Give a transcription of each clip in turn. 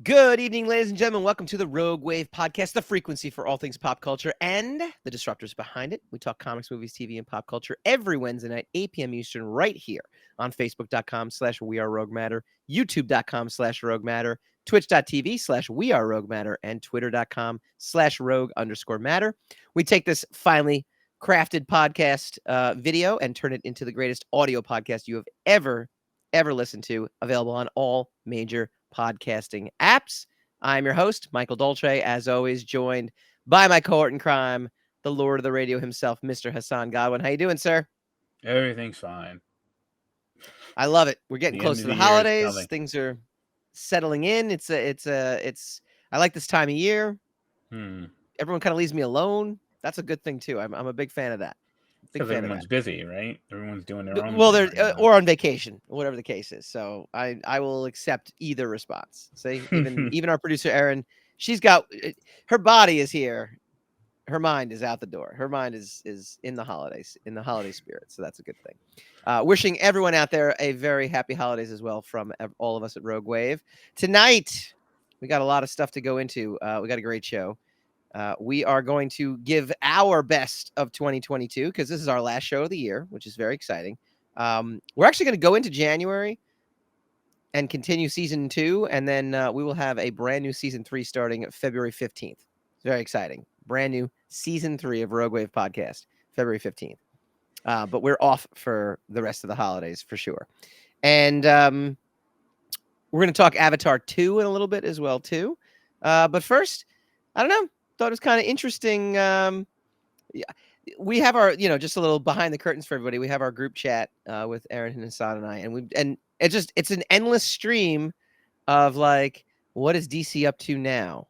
Good evening, ladies and gentlemen. Welcome to the Rogue Wave podcast, the frequency for all things pop culture and the disruptors behind it. We talk comics, movies, TV, and pop culture every Wednesday night, 8 p.m. Eastern, right here on Facebook.com/WeAreRogueMatter, YouTube.com/RogueMatter, Twitch.tv/WeAreRogueMatter, and Twitter.com/Rogue_Matter. We take this finely crafted podcast video and turn it into the greatest audio podcast you have ever listened to, available on all major podcasting apps. I'm your host, Michael Dolce, as always, joined by my cohort in crime, the Lord of the Radio himself, Mr. Hassan Godwin. How you doing, sir? Everything's fine. I love it. We're getting close to the holidays. Things are settling in. I like this time of year. Everyone kind of leaves me alone. That's a good thing too. I'm a big fan of that. Because everyone's busy, right? Everyone's doing their own. Well, they're or on vacation, whatever the case is. So I will accept either response. See, even our producer Erin, she's got her body is here, her mind is out the door. Her mind is in the holidays, in the holiday spirit. So that's a good thing. Wishing everyone out there a very happy holidays as well from all of us at Rogue Wave. Tonight we got a lot of stuff to go into. We got a great show. We are going to give our best of 2022 because this is our last show of the year, which is very exciting. We're actually going to go into January and continue season 2, and then we will have a brand new season 3 starting February 15th. It's very exciting. Brand new season 3 of Rogue Wave Podcast, February 15th. But we're off for the rest of the holidays for sure. And we're going to talk Avatar 2 in a little bit as well, too. But first, I don't know. Thought it was kind of interesting. We have our, just a little behind the curtains for everybody. We have our group chat with Aaron and Hassan and I, and it's an endless stream of like, what is DC up to now?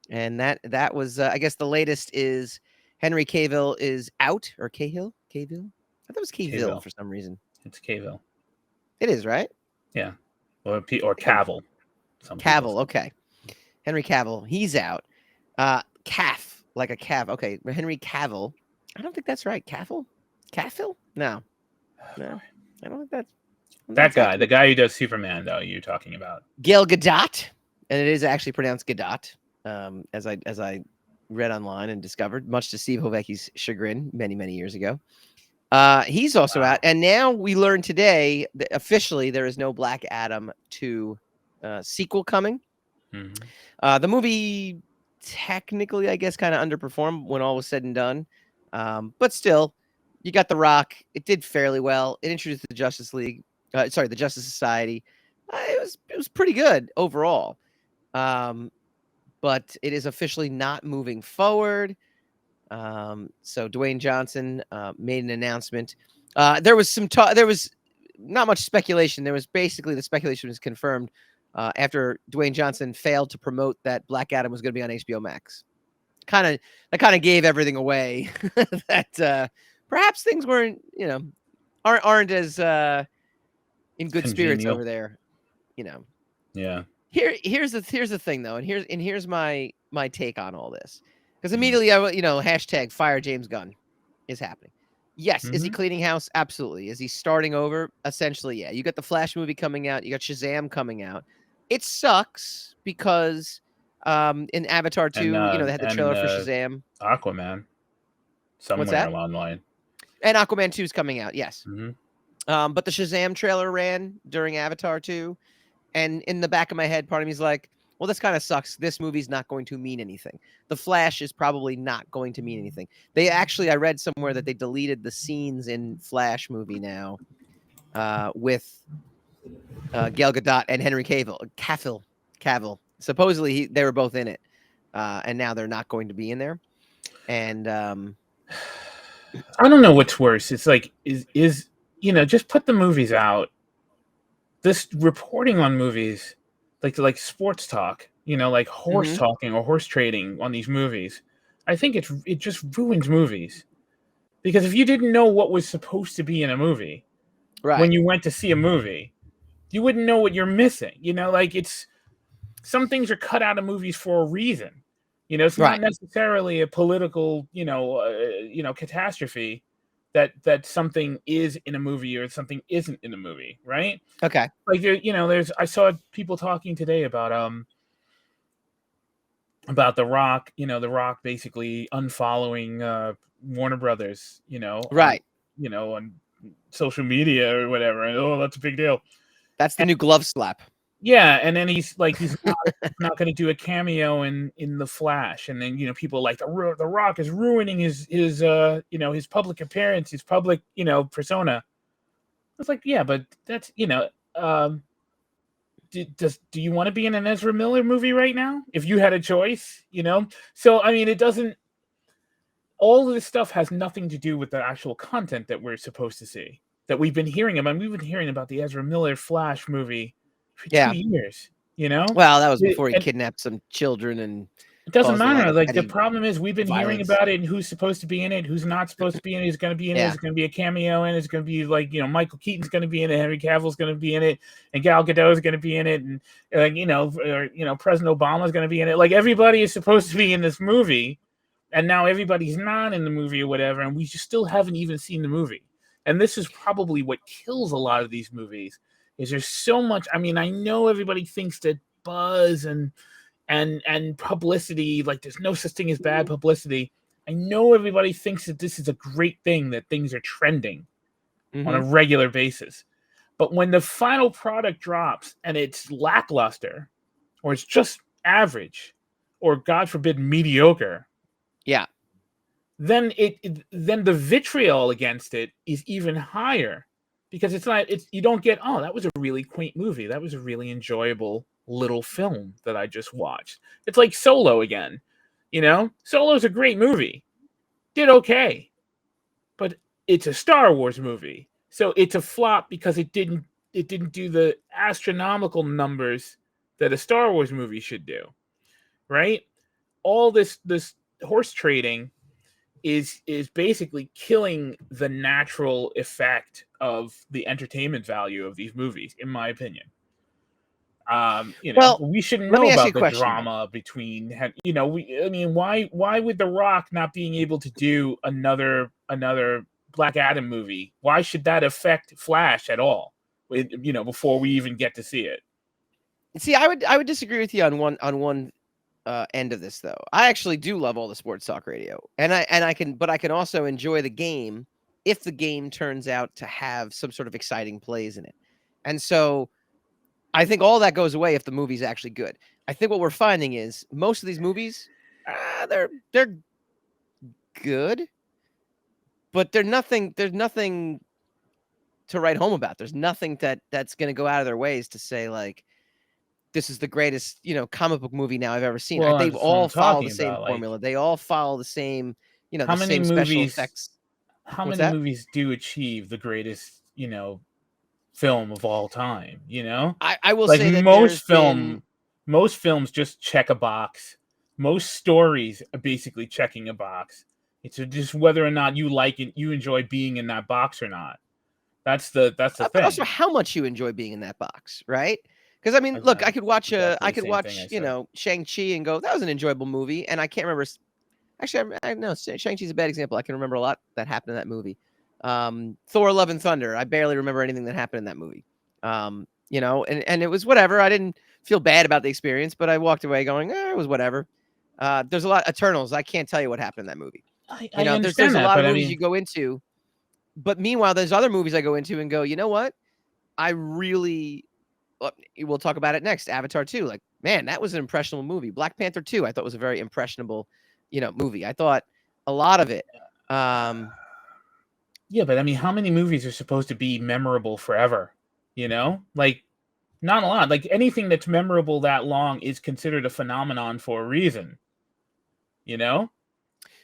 And that was, I guess the latest is Henry Cavill is out, or Cahill. I thought it was Cavill for some reason. It's Cavill. It is, right? Yeah, or Cavill. Cavill, okay. Henry Cavill, he's out. Calf, like a calf. Okay, Henry Cavill. I don't think that's right. Cavill? No. I don't think that's that guy. Accurate. The guy who does Superman, though. You're talking about Gal Gadot, and it is actually pronounced Gadot, as I read online and discovered, much to Steve Hovecki's chagrin many years ago. He's also out, and now we learned today that officially there is no Black Adam 2 sequel coming. Mm-hmm. The movie technically, I guess, kind of underperformed when all was said and done. But still, you got The Rock. It did fairly well. It introduced the Justice League. The Justice Society. It was pretty good overall. But it is officially not moving forward. So Dwayne Johnson made an announcement. There was some talk. There was not much speculation. There was basically the speculation was confirmed. After Dwayne Johnson failed to promote that Black Adam was going to be on HBO Max. That kind of gave everything away that perhaps things aren't as in good spirits over there, Yeah. Here's the thing though, and here's my take on all this. Because immediately hashtag fire James Gunn is happening. Yes. Mm-hmm. Is he cleaning house? Absolutely. Is he starting over? Essentially, yeah. You got the Flash movie coming out. You got Shazam coming out. It sucks because in Avatar 2, they had the trailer for Shazam. Aquaman. Somewhere along the line. And Aquaman 2 is coming out, yes. Mm-hmm. But the Shazam trailer ran during Avatar 2. And in the back of my head, part of me is like, well, this kind of sucks. This movie's not going to mean anything. The Flash is probably not going to mean anything. I read somewhere that they deleted the scenes in Flash movie now with Gal Gadot and Henry Cavill. Supposedly they were both in it, and now they're not going to be in there. And I don't know what's worse. It's like is just put the movies out. This reporting on movies, like sports talk, like horse mm-hmm. talking or horse trading on these movies. I think it just ruins movies, because if you didn't know what was supposed to be in a movie, right, when you went to see a movie, you wouldn't know what you're missing. It's some things are cut out of movies for a reason. It's not necessarily a political, catastrophe that something is in a movie or something isn't in a movie, right? Okay. I saw people talking today about about The Rock, The Rock basically unfollowing Warner Brothers, Right. on social media or whatever, and that's a big deal. That's the new glove slap. Yeah, and then he's not going to do a cameo in The Flash, and then people like the Rock is ruining his public appearance, his public persona. It's like, yeah, but that's do you want to be in an Ezra Miller movie right now if you had a choice? So I mean, it doesn't. All of this stuff has nothing to do with the actual content that we're supposed to see, that we've been hearing about. We've been hearing about the Ezra Miller Flash movie for 2 years. Well, that was before he And kidnapped some children and it doesn't caused a lot matter. of Like, the petty problem is we've been hearing violence. about it, and who's supposed to be in it, who's not supposed to be in it, who's going to be in it, Yeah. is going to be a cameo in it, it's going to be like, Michael Keaton's going to be in it, Henry Cavill's going to be in it, and Gal Gadot's going to be in it, and President Obama's going to be in it. Like, everybody is supposed to be in this movie, and now everybody's not in the movie or whatever, and we just still haven't even seen the movie. And this is probably what kills a lot of these movies, is there's so much. I mean, I know everybody thinks that buzz and publicity, like, there's no such thing as bad publicity. I know everybody thinks that this is a great thing, that things are trending on a regular basis. But when the final product drops and it's lackluster, or it's just average, or God forbid mediocre, Yeah. then the vitriol against it is even higher, because you don't get, that was a really quaint movie, that was a really enjoyable little film that I just watched. It's like Solo again. Solo's a great movie. Did okay. But it's a Star Wars movie. So it's a flop because it didn't do the astronomical numbers that a Star Wars movie should do. Right? All this horse trading is basically killing the natural effect of the entertainment value of these movies, in my opinion. Well, we should let know me ask you about a the question, drama between, why would The Rock not being able to do another Black Adam movie? Why should that affect Flash at all? Before we even get to see it. See, I would disagree with you on one end of this, though. I actually do love all the sports talk radio, and I can also enjoy the game if the game turns out to have some sort of exciting plays in it. And so I think all that goes away if the movie's actually good. I think what we're finding is most of these movies, they're good, but there's nothing to write home about. There's nothing that's going to go out of their ways to say, like, this is the greatest, comic book movie now I've ever seen. Well, They've that's what I'm all follow the talking same about. Like, formula. They all follow the same, how the many same special movies? effects. How What's many that? movies do achieve the greatest, film of all time? I will Like, say that there's been most films just check a box. Most stories are basically checking a box. It's just whether or not you like it, you enjoy being in that box or not. That's the but also thing. how much you enjoy being in that box, right? Because I mean, look, I could watch Exactly the same thing I said. Shang-Chi and go, that was an enjoyable movie, and I can't remember. Actually, I know Shang-Chi's a bad example. I can remember a lot that happened in that movie. Thor: Love and Thunder. I barely remember anything that happened in that movie. And it was whatever. I didn't feel bad about the experience, but I walked away going, it was whatever. There's a lot. Eternals. I can't tell you what happened in that movie. I There's understand a that, lot of but I movies mean, you go into, but meanwhile, there's other movies I go into and go, you know what? I really. We'll talk about it next. Avatar 2. Like, man, that was an impressionable movie. Black Panther 2, I thought was a very impressionable, movie. I thought a lot of it. yeah, but I mean, how many movies are supposed to be memorable forever? Like, not a lot. Like, anything that's memorable that long is considered a phenomenon for a reason.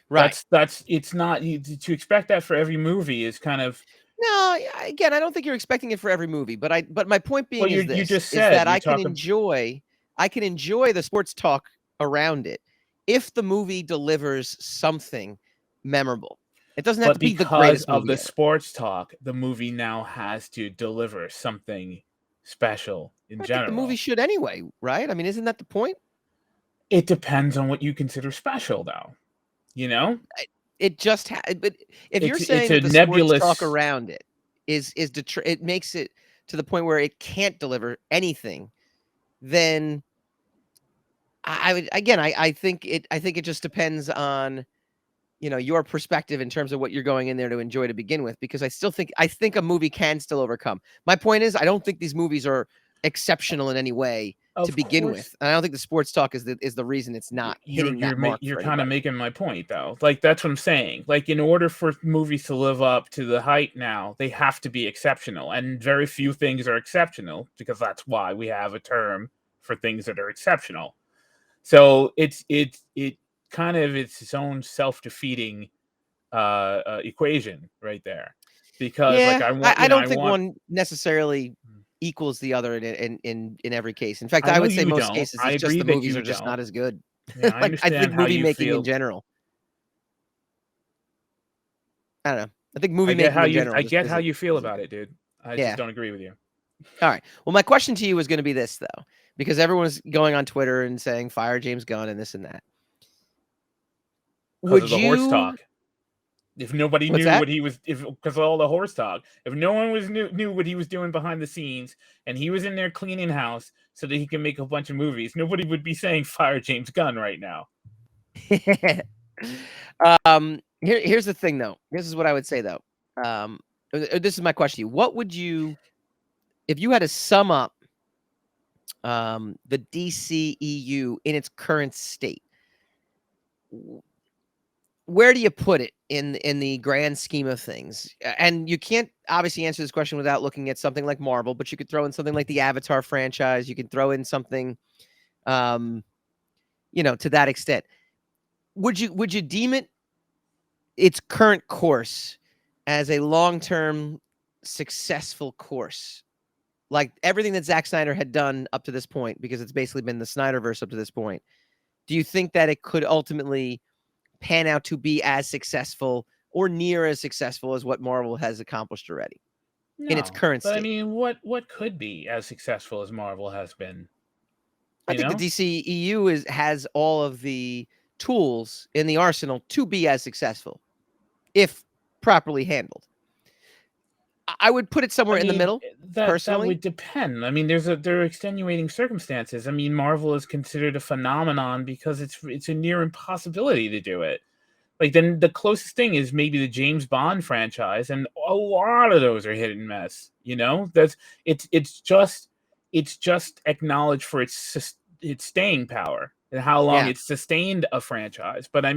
Right. That's it's not to expect that for every movie is kind of. No, again, I don't think you're expecting it for every movie, but my point Well, being you is just is said that you I can talk. enjoy the sports talk around it if the movie delivers something memorable. It doesn't have But to be the because greatest of movie the ever. sports talk, the movie now has to deliver something special in I think the movie general. should anyway, right? I mean, isn't that the point? It depends on what you consider special, though. It just but if you're It's saying a that the sports talk nebulous. around it it makes it to the point where it can't deliver anything, then I would again. I think it. I think it just depends on your perspective in terms of what you're going in there to enjoy to begin with. Because I think a movie can still overcome. My point is, I don't think these movies are exceptional in any way to Of begin course, with, and I don't think the sports talk is the reason it's not hitting that mark you're for kind of anybody. making my point though. Like that's what I'm saying. Like in order for movies to live up to the hype now, they have to be exceptional, and very few things are exceptional because that's why we have a term for things that are exceptional. So it kind of it's its own self defeating equation right there, because like Yeah, I I, want I don't I think want. one necessarily equals the other in every case. In fact, I I know would say you most don't. cases I it's just agree the that movies you are just don't. not as good. Yeah, I Like I think understand how movie you making in feel. general, I don't know. I think movie making in general I just get how isn't you feel isn't about good. it, dude. I just Yeah. don't agree with you All right. Well, my question to you was going to be this though, because everyone's going on Twitter and saying fire James Gunn and this and that. because of Would the horse you? talk. If nobody What's knew that? what he was, if because of all the horse talk, if no one knew what he was doing behind the scenes, and he was in there cleaning house so that he can make a bunch of movies, nobody would be saying fire James Gunn right now. Here's the thing though. This is what I would say though. Um, this is my question to you. What would you, if you had to sum up the DCEU in its current state? Where do you put it in the grand scheme of things? And you can't obviously answer this question without looking at something like Marvel, but you could throw in something like the Avatar franchise. You could throw in something, um, to that extent. Would you deem it its current course as a long-term successful course? Like everything that Zack Snyder had done up to this point, because it's basically been the Snyderverse up to this point. Do you think that it could ultimately pan out to be as successful or near as successful as what Marvel has accomplished already in its No, current but I state? mean, what could be as successful as Marvel has been? I You think the know, DCEU has all of the tools in the arsenal to be as successful if properly handled. I would put it I somewhere in the mean, middle, that personally. would depend. I mean, there are extenuating circumstances. I mean, Marvel is considered a phenomenon because it's a near impossibility to do it. Like then the closest thing is maybe the James Bond franchise, and a lot of those are hit and miss. You know, that's it's just acknowledged for its staying power and how long Yeah. it's sustained a franchise. But at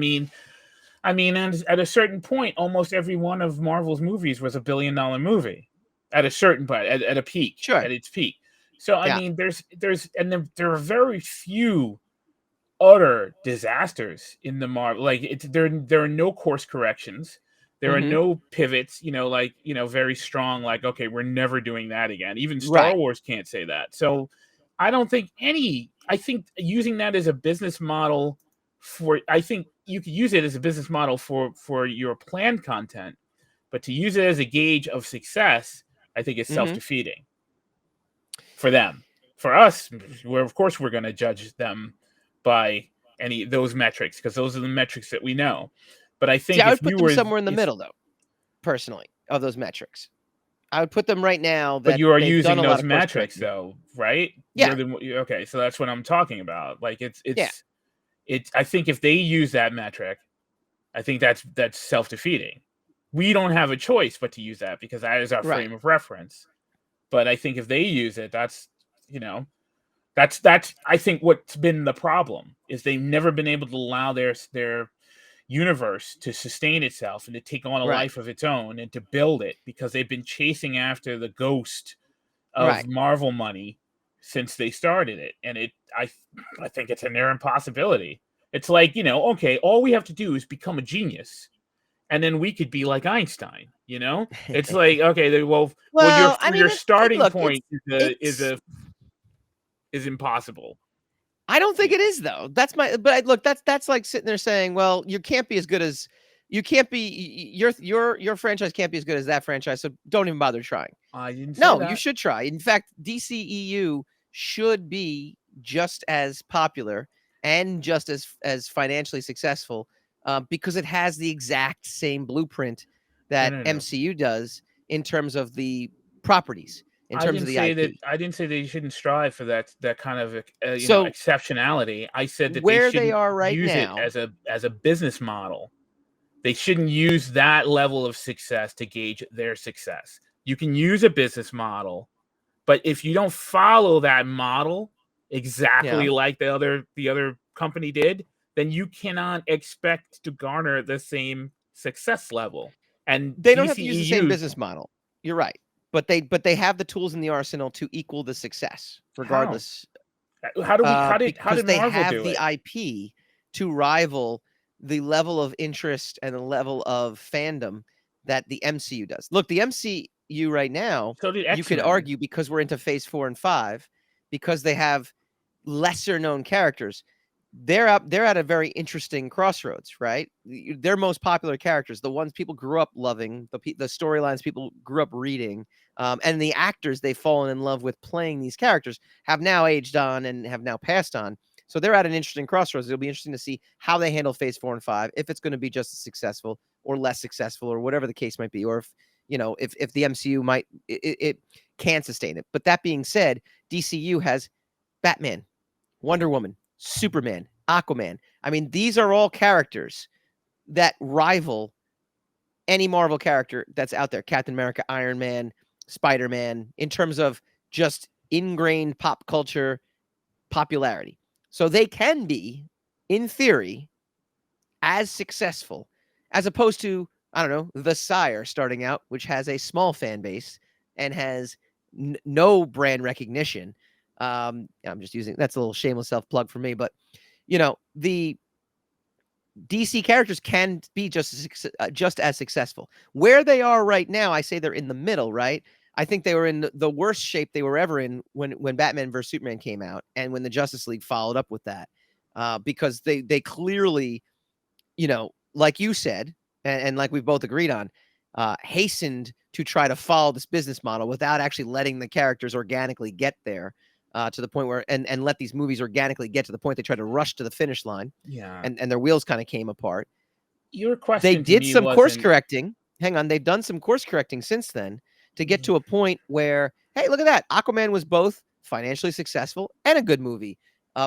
a certain point, almost every one of Marvel's movies was $1 billion movie. At a certain point, at a peak, Sure. at its peak. So I Yeah. mean, there are very few utter disasters in the Marvel. Like there are no course corrections. There are Mhm. no pivots, very strong, like, okay, we're never doing that again. Even Star Right. Wars can't say that. So I think using that as a business model I think you could use it as a business model for your planned content, but to use it as a gauge of success, I think is Mhm. self-defeating for them. For us, of course we're going to judge them by any those metrics because those are the metrics that we know. But I See, think I if would put you them were somewhere in the if middle, though, personally, of those metrics. I would put them right now but that you are they've done using a lot those of course metrics correction. though, right? Yeah. Okay, so that's what I'm talking about. Like Yeah. it's I think if they use that metric, I think that's self-defeating. We don't have a choice but to use that because that is our Right. frame of reference. But I think if they use it, you know, that's I think what's been the problem is they've never been able to allow their universe to sustain itself and to take on a Right. life of its own and to build it because they've been chasing after the ghost of Right. Marvel money since they started it, and I think it's a near impossibility. It's like, okay, all we have to do is become a genius, and then we could be like Einstein. It's like, okay, well, Well, I mean, your starting look, it's point it's is impossible. I don't think it is though. Look, that's like sitting there saying, well, you can't be your franchise can't be as good as that franchise, so don't even bother trying. I didn't say No, you that. should try. In fact, DCEU should be just as popular and just as financially successful, because it has the exact same blueprint No, that no, no. MCU does in terms of the properties. in terms of the IP. I didn't say that you shouldn't strive for that kind of So exceptionality. I said that they where they shouldn't are right use it now, as a business model. They shouldn't use that level of success to gauge their success. You can use a business model, but if you don't follow that model yeah, exactly like the other company did, then you cannot expect to garner the same success level. And they don't have to use the same DCEU, business model. You're right, but they have the tools in the arsenal to equal the success, how? regardless, How because did they Marvel have do the it? IP to rival the level of interest and the level of fandom that the MCU does. Look, the MCU right now, So did you could X-Men. argue because we're into phase 4 and 5, because they have lesser known characters, they're at a very interesting crossroads, right? Their most popular characters, the ones people grew up loving, the storylines people grew up reading, and the actors they've fallen in love with playing these characters have now aged on and have now passed on. So they're at an interesting crossroads. It'll be interesting to see how they handle phase 4 and 5, if it's going to be just as successful or less successful or whatever the case might be, or if if the MCU might it can sustain it. But that being said, DCU has Batman, Wonder Woman, Superman, Aquaman. I mean, these are all characters that rival any Marvel character that's out there. Captain America, Iron Man, Spider-Man, in terms of just ingrained pop culture popularity. So they can be, in theory, as successful as opposed to, I don't know, The Sire starting out, which has a small fan base and has no brand recognition. I'm just using that's a little shameless self plug for me, but the DC characters can be just as successful. Where they are right now, I say they're in the middle, right? I think they were in the worst shape they were ever in when Batman vs Superman came out, and when the Justice League followed up with that, because they clearly, like you said, and like we've both agreed on, hastened to try to follow this business model without actually letting the characters organically get there, to the point where and let these movies organically get to the point they tried to rush to the finish line, Yeah. and their wheels kind of came apart. Your They question to did me some course wasn't correcting. Hang on, they've done some course correcting since then to get to a point where, hey, look at that. Aquaman was both financially successful and a good movie.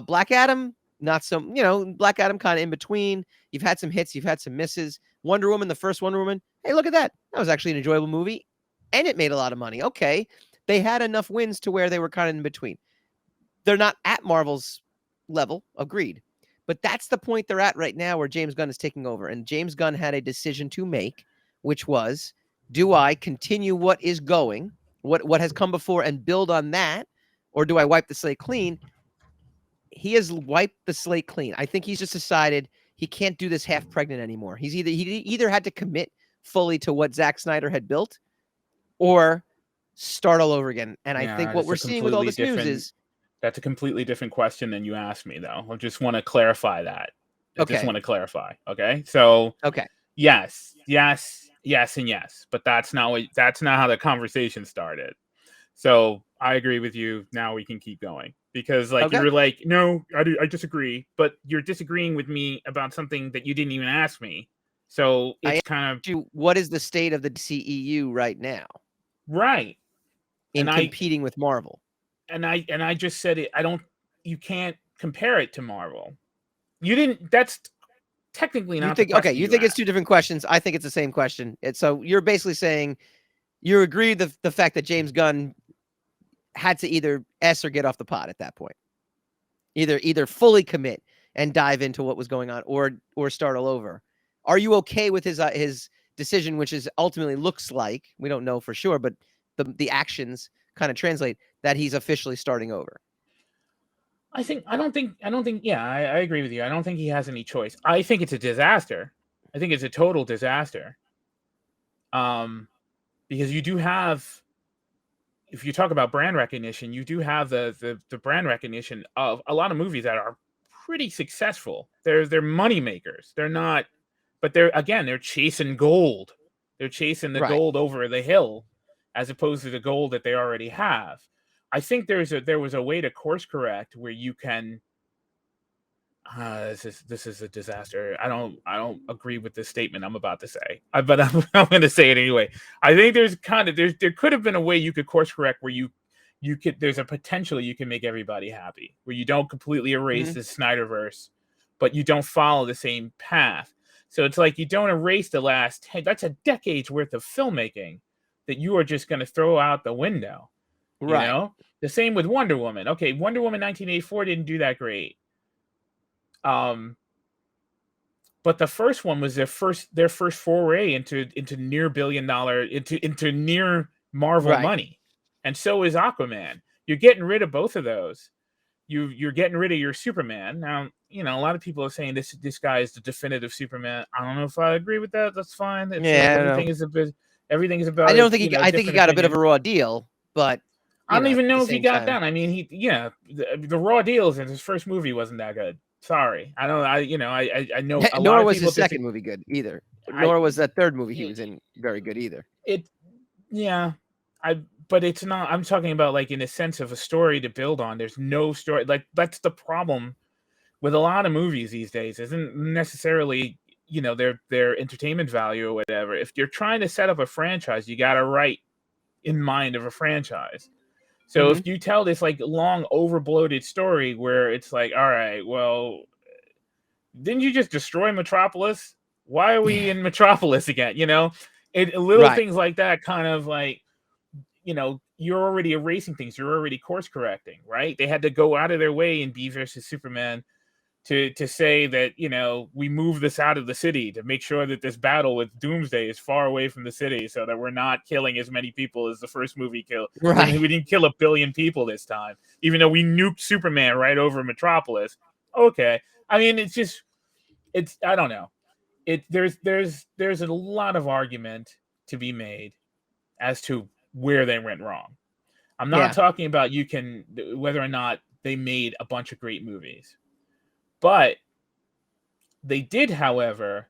Black Adam, not some, Black Adam kind of in between. You've had some hits, you've had some misses. Wonder Woman, the first Wonder Woman, hey, look at that. That was actually an enjoyable movie and it made a lot of money. Okay. They had enough wins to where they were kind of in between. They're not at Marvel's level, agreed. But that's the point they're at right now where James Gunn is taking over. And James Gunn had a decision to make, which was, do I continue what is going, what has come before and build on that, or do I wipe the slate clean? He has wiped the slate clean. I think he's just decided he can't do this half pregnant anymore. He either had to commit fully to what Zack Snyder had built or start all over again. And I think yeah, what we're seeing with all this news is that's a completely different question than you asked me though. I just want to clarify that. I just okay. want to clarify. Okay. So Okay. yes, and yes. But that's not how the conversation started. So I agree with you. Now we can keep going. Because like Okay. you're like, no, I disagree, but you're disagreeing with me about something that you didn't even ask me. So I it's asked kind of you, what is the state of the DCEU right now right. in And I competing with Marvel? and I just said it. I don't. You can't compare it to Marvel. You didn't. That's technically You not the think okay? question You you think it's two asked. different questions. I think it's the same question. So you're basically saying you agree the fact that James Gunn had to either S or get off the pot at that point. Either fully commit and dive into what was going on, or start all over. Are you okay with his decision, which is ultimately looks like, we don't know for sure, but the actions kind of translate that he's officially starting over? I don't think. Yeah, I agree with you. I don't think he has any choice. I think it's a disaster. I think it's a total disaster. Um, because you do have, if you talk about brand recognition, you do have the brand recognition of a lot of movies that are pretty successful. They're money makers. They're not, but they're chasing gold. They're chasing the Right. gold over the hill, as opposed to the gold that they already have. I think there was a way to course correct where you can. this is a disaster. I don't agree with this statement I'm about to say, but I'm going to say it anyway. I think there could have been a way you could course correct where you could there's a potential you can make everybody happy, where you don't completely erase the Snyderverse, but you don't follow the same path. So it's like you don't erase the last 10. That's a decade's worth of filmmaking that you are just going to throw out the window. Right. You know, the same with Wonder Woman. Okay, Wonder Woman 1984 didn't do that great. But the first one was their first foray into near $1 billion into near Marvel money, and so is Aquaman. You're getting rid of both of those. You're getting rid of your Superman. Now, you know, a lot of people are saying this guy is the definitive Superman. I don't know if I agree with that. That's fine. Everything is about. I don't think I think he got a bit of a raw deal, but I don't even know if he got done. I mean, the raw deals in his first movie wasn't that good. Sorry, I know. I know. Nor was his second movie good either. Nor was that third movie he was in very good either. But it's not. I'm talking about like in a sense of a story to build on. There's no story. Like that's the problem with a lot of movies these days. Isn't necessarily their entertainment value or whatever. If you're trying to set up a franchise, you got to write in mind of a franchise. So if you tell this like long overbloated story where it's like, all right, well, didn't you just destroy Metropolis? Why are we in Metropolis again? Things like that kind of like, you're already erasing things. You're already course correcting, right? They had to go out of their way in B versus Superman to say that, we move this out of the city to make sure that this battle with Doomsday is far away from the city so that we're not killing as many people as the first movie killed. Right. I mean, we didn't kill 1 billion people this time, even though we nuked Superman right over Metropolis. Okay. I mean, I don't know. There's a lot of argument to be made as to where they went wrong. I'm not talking about whether or not they made a bunch of great movies. But they did, however,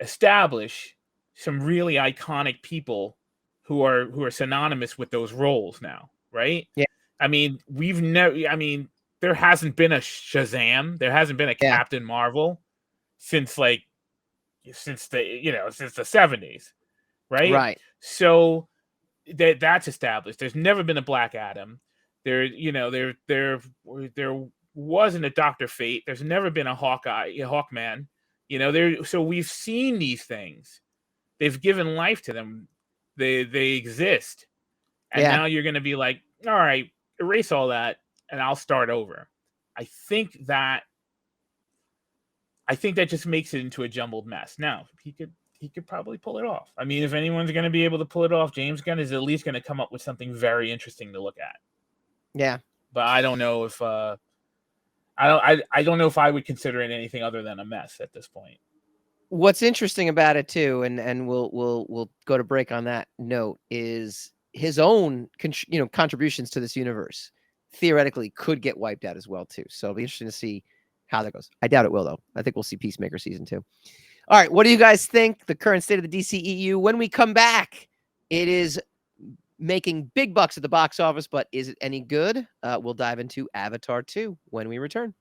establish some really iconic people who are synonymous with those roles now, right? Yeah. I mean, there hasn't been a Shazam, there hasn't been a Captain Marvel since the 70s, right? Right. So that's established. There's never been a Black Adam. There wasn't a Dr. Fate. There's never been a Hawkman. So we've seen these things. They've given life to them. They exist. And now you're going to be like, all right, erase all that and I'll start over. I think that just makes it into a jumbled mess. Now, he could probably pull it off. I mean, if anyone's going to be able to pull it off, James Gunn is at least going to come up with something very interesting to look at. Yeah. But I don't know if I don't know if I would consider it anything other than a mess at this point. What's interesting about it too, and we'll go to break on that note, is his own contributions to this universe theoretically could get wiped out as well too. So it'll be interesting to see how that goes. I doubt it will though. I think we'll see Peacemaker season 2. All right, what do you guys think? The current state of the DCEU. When we come back, it is making big bucks at the box office, but is it any good? We'll dive into Avatar 2 when we return.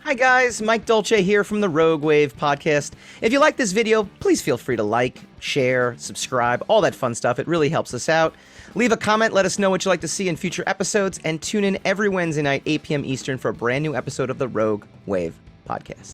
Hi guys, Mike Dolce here from the Rogue Wave podcast. If you like this video, please feel free to like, share, subscribe, all that fun stuff. It really helps us out. Leave a comment, let us know what you'd like to see in future episodes, and tune in every Wednesday night, 8 p.m. Eastern for a brand new episode of the Rogue Wave podcast.